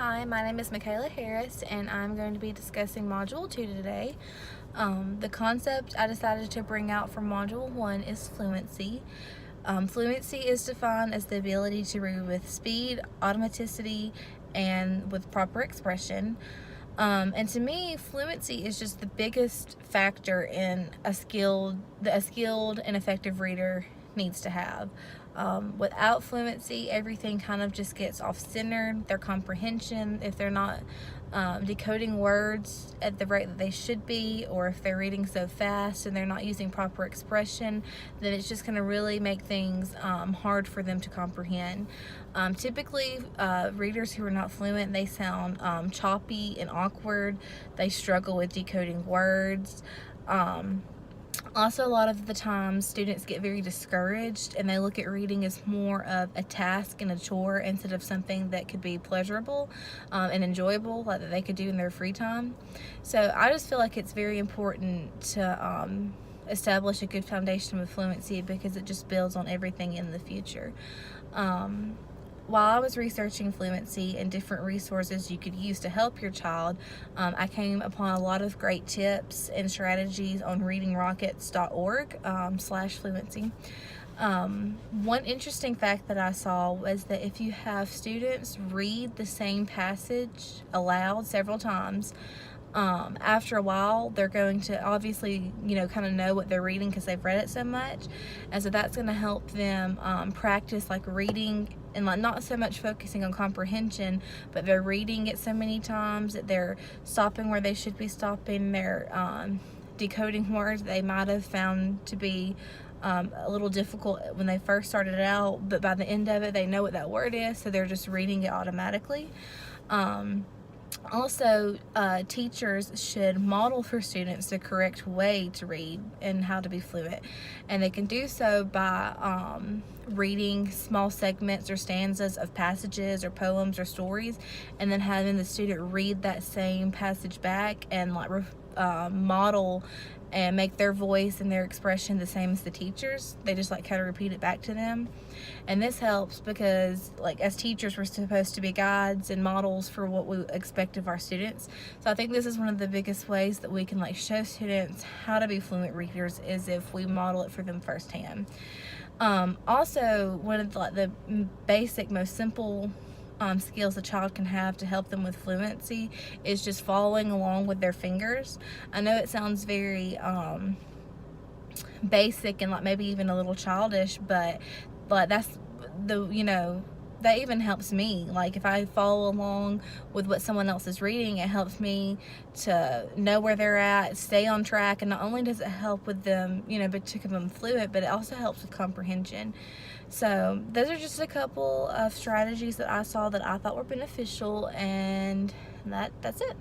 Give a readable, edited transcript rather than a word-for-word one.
Hi, my name is Michaela Harris, and I'm going to be discussing Module 2 today. The concept I decided to bring out for Module 1 is fluency. Fluency is defined as the ability to read with speed, automaticity, and with proper expression. And to me, fluency is just the biggest factor in a skilled and effective reader needs to have. Without fluency, everything kind of just gets off-centered. Their comprehension, if they're not decoding words at the rate that they should be, or if they're reading so fast and they're not using proper expression, then it's just going to really make things hard for them to comprehend. Typically, readers who are not fluent, they sound choppy and awkward. They struggle with decoding words. Also, a lot of the times students get very discouraged and they look at reading as more of a task and a chore instead of something that could be pleasurable and enjoyable, like that they could do in their free time. So I just feel like it's very important to establish a good foundation with fluency, because it just builds on everything in the future. While I was researching fluency and different resources you could use to help your child, I came upon a lot of great tips and strategies on readingrockets.org/fluency. One interesting fact that I saw was that if you have students read the same passage aloud several times, after a while they're going to obviously kind of know what they're reading because they've read it so much, and so that's going to help them practice like reading and like not so much focusing on comprehension, but they're reading it so many times that they're stopping where they should be stopping. They're decoding words they might have found to be a little difficult when they first started out, but by the end of it they know what that word is, so they're just reading it automatically. Also, teachers should model for students the correct way to read and how to be fluent, and they can do so by reading small segments or stanzas of passages or poems or stories, and then having the student read that same passage back and like model and make their voice and their expression the same as the teachers. They just like kind of repeat it back to them. And this helps because like as teachers we're supposed to be guides and models for what we expect of our students. So I think this is one of the biggest ways that we can like show students how to be fluent readers, is if we model it for them firsthand. Also, one of the basic, most simple skills a child can have to help them with fluency is just following along with their fingers. I know it sounds very basic and like maybe even a little childish, but that's that even helps me. Like if I follow along with what someone else is reading, it helps me to know where they're at, stay on track, and not only does it help with them, but to become fluent, but it also helps with comprehension. So those are just a couple of strategies that I saw that I thought were beneficial, and that's it.